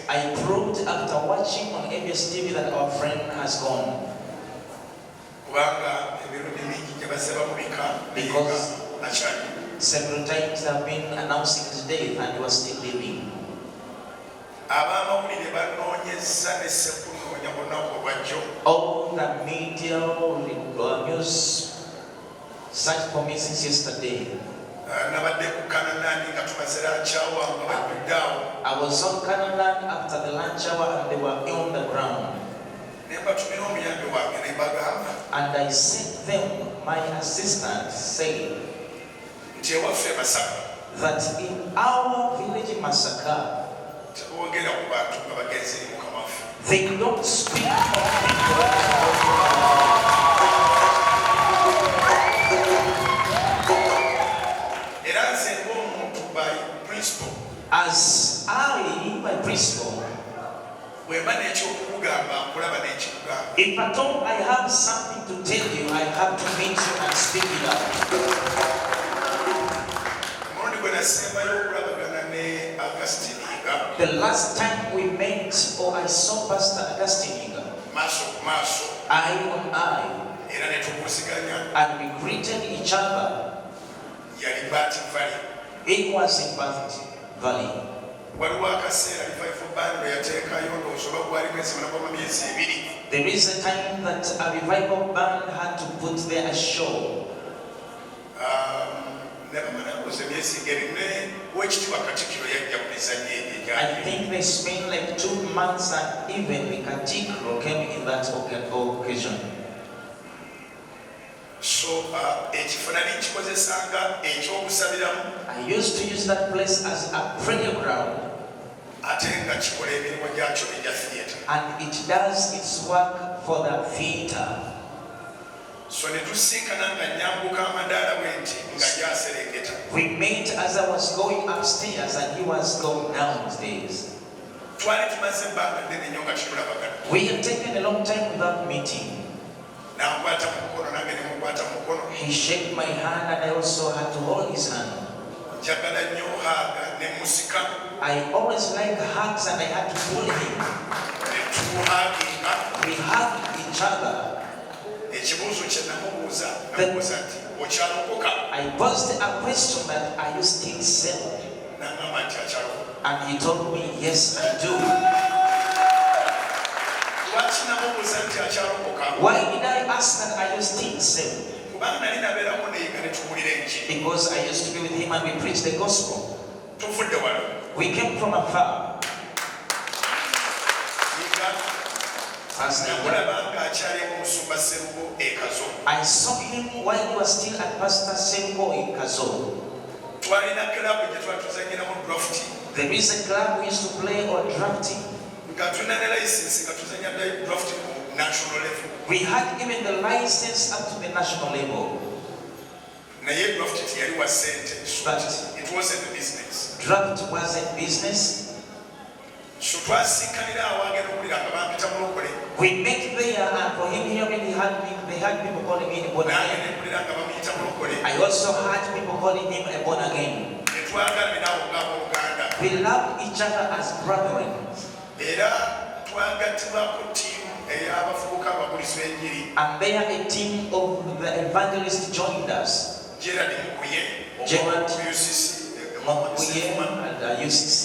I proved after watching on ABS TV that our friend has gone. Because several times have been announcing his death and he was still living. All the media news searched for me since yesterday. I was on Canada after the lunch hour and they were on the ground. And I sent them, my assistant said that in our village in Masaka, they don't speak of people. As I, my principle, if at all I have something to tell you, I have to meet you and speak it up. The last time we met, or I saw Pastor Augustine Yiga, eye on eye, and we greeted each other. It was in Bath Valley. There is a time that a revival band had to put there a show. I think they spent like 2 months and even Mikatiko came in that occasion. So I used to use that place as a prayer ground. And it does its work for the theater. We met as I was going upstairs and he was going downstairs. We had taken a long time without meeting. He shook my hand and I also had to hold his hand. I always like hugs and I had to pull him. We hugged each other. I posed a question that, are you still saved? And he told me, yes, I do. Why did I ask that, are you still saved? Because I used to be with him and we preached the gospel. We came from afar. I saw him while he was still at Pastor Senko in Kazo. There is a club we used to play on drafting. We had even the license up to the national level. But it wasn't business. Draft wasn't business. We met there and for him hearing they had people calling him born again. I also had people calling him a born again. We loved each other as brethren. And there a team of the evangelists joined us. Gerard Mokuye and UCC,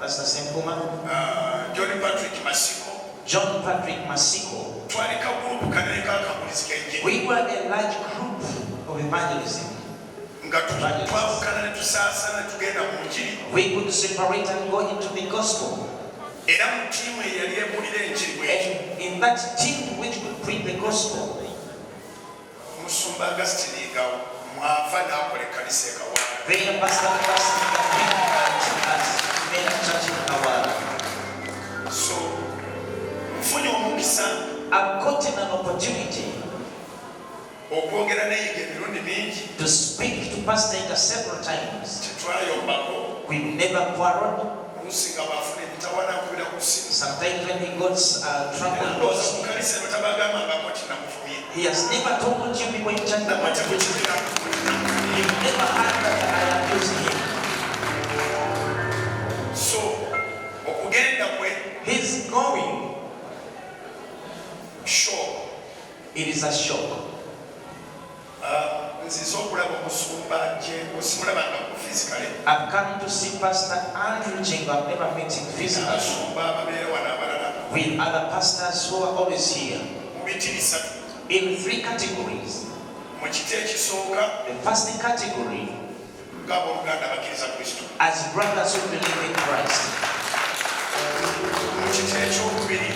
Pastor Sempuma, John Patrick Masiko. We were a large group of evangelism. We could separate and go into the gospel. And in that team which would preach the gospel, there Pastor Augustine so I've gotten an opportunity to speak to Pastor Yiga several times. We've never quarreled. Sometimes when he got trouble, he has never told you people in church. You've never heard that I am using him. So, he's going. Sure. It is a shock. I've come to see Pastor Andrew Jingo. I've never met him physically. With other pastors who are always here. In 3 categories. The first category, as brothers who believe in Christ.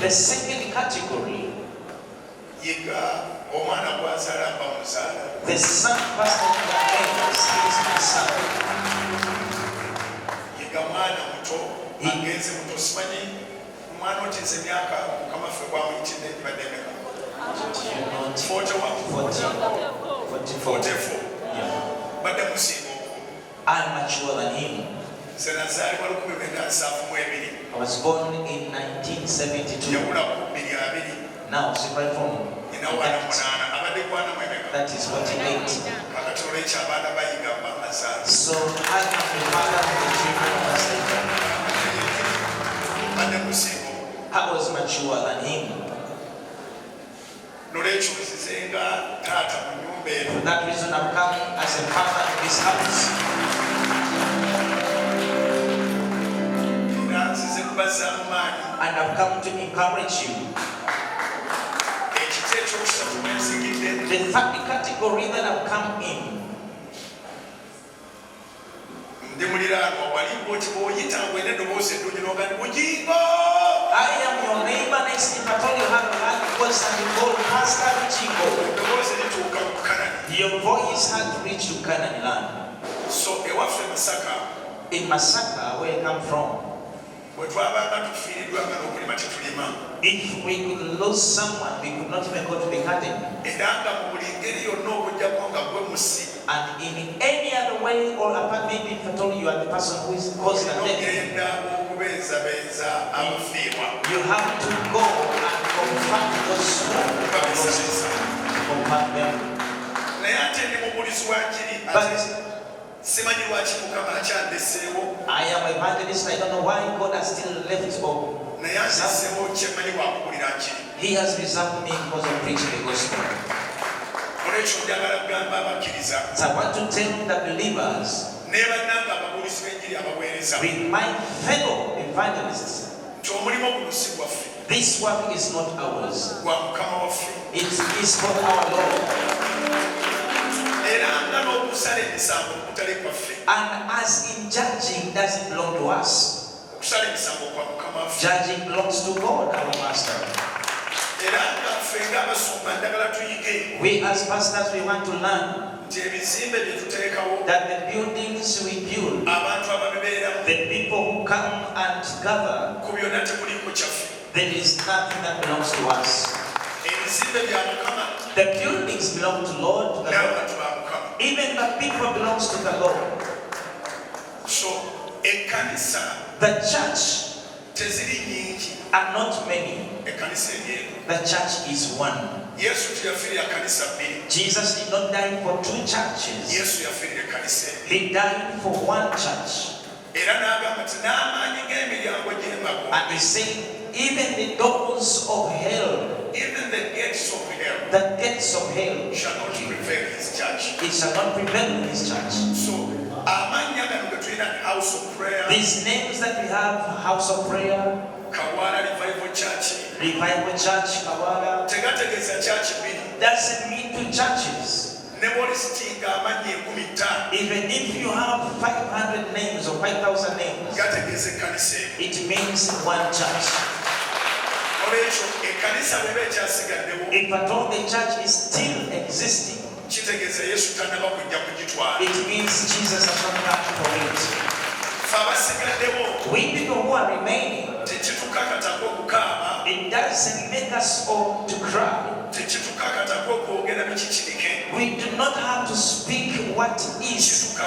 The second category, Omwana the son pastor of the elders, he is my son. Yiga mwana muto agenze muto simanyi mwana otize emyaka mukama ffe gwamuyitidde ebadde emeka 44 badde musinga I'm mature than him. Nze nazaalibwa 1972. I was born in 1972. Yawula 2 Now, separate from that is 48. So I am the father of the children of my Savior. I was mature than him. For that reason, I've come as a father in this house. And I've come to encourage you. The third category that I've come in. I am your neighbor next to I told you how to have a voice and you call Pastor Bugingo. Your voice had to reach to Canaan land. So in Masaka, where I come from, if we could lose someone, we could not even go to the garden. And in any other way, or apart, maybe if I told you are the person who is caused the death, you have to go and confront those who confront them. But I am evangelist. I don't know why God has still left home. He has reserved me because of preaching the gospel. So I want to tell the believers, with my fellow evangelists, this work is not ours. It is for our Lord. And as in judging doesn't belong to us. Judging belongs to God, our Master. We as pastors, we want to learn that the buildings we build, the people who come and gather, there is nothing that belongs to us. The buildings belong to Lord, the Lord. Even the people belongs to the Lord. So, the church are not many. The church is one. Jesus did not die for 2 churches. He died for 1 church. And he said, even the doors of hell, even the gates of hell, shall not prevail his church. It shall not prevail in his church. So, house of prayer, these names that we have, house of prayer, Kawala Revival Church, Kawala, doesn't mean 2 churches. Even if you have 500 names or 5,000 names, it means 1 church. If at all the church is still existing, it means Jesus has not come for it. We people who are remaining, it doesn't make us all to cry. We do not have to speak what is.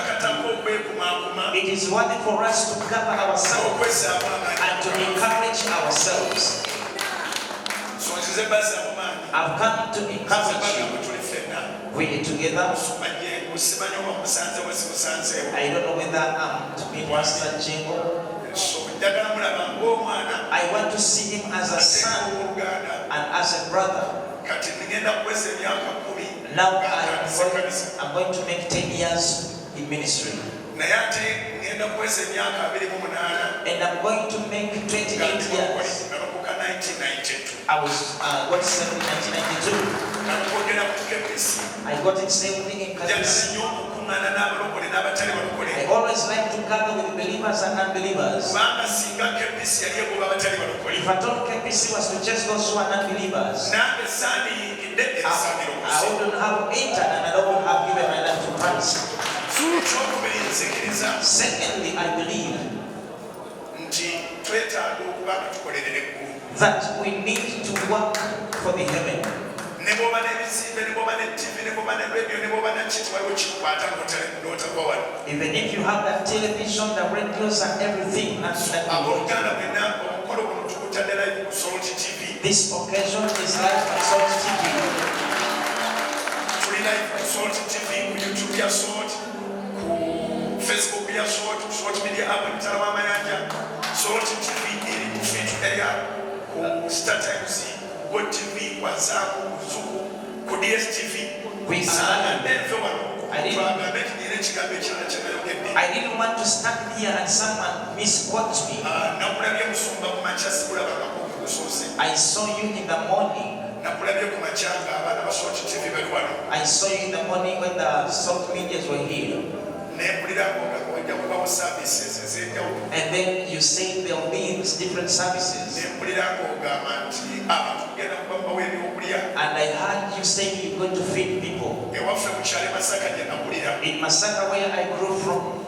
It is worthy for us to cover ourselves and to encourage ourselves. I've come to encourage you. We are together. I don't know whether I'm to be Pastor Bugingo. I want to see him as a son and as a brother. Now I'm going to make 10 years in ministry. And I'm going to make 28 years. I was got saved in 1992. I got it saved in KingSmith. I always like to gather with believers and unbelievers. If I thought KingSmith was to just those who are unbelievers, I wouldn't have entered and I wouldn't have given my life to Christ. Secondly, I believe that we need to work for the heaven. Even if you have that television, the radios and everything, this occasion is live on Salt TV. Facebook ya short media app mtalama mayanja Salt TV ili kufikia ku Star Times, Go TV, WhatsApp, Zuku, ku DSTV. I didn't want to stand here and someone misquote me. I saw you in the morning. I saw you in the morning when the Salt medias were here. And then you say there will be different services. And I heard you say you're going to feed people. In Masaka, where I grew from,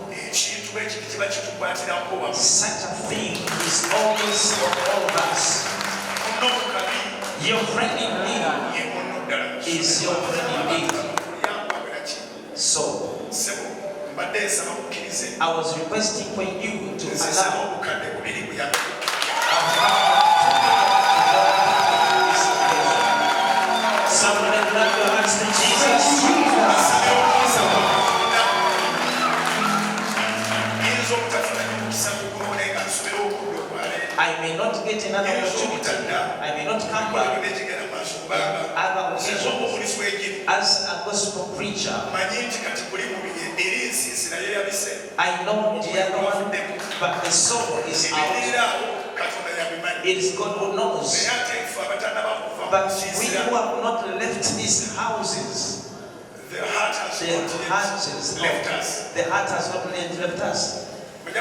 such a thing is always for all of us. Your friend indeed is your friend indeed. So, I was requesting for you to allow someone to clap your hands to Jesus. I may not get another opportunity. I may not come back other occasions as a gospel preacher. I know the other one, but the soul is out. It is God who knows. But we who have not left these houses, the heart has left us. The heart has not left us. They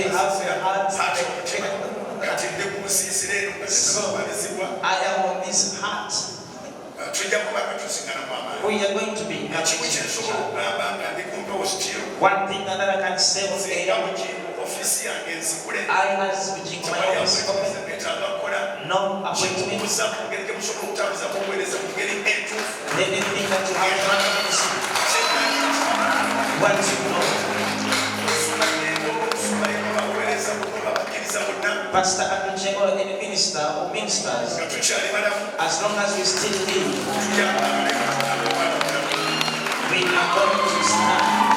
have their hearts. So I am on this heart. We are going to be one thing that I can say is I as Bugingo, my office no appointment. Anything that you have what you know. Pastor Agumiiza, any minister or ministers, as long as we still live, we are going to stand.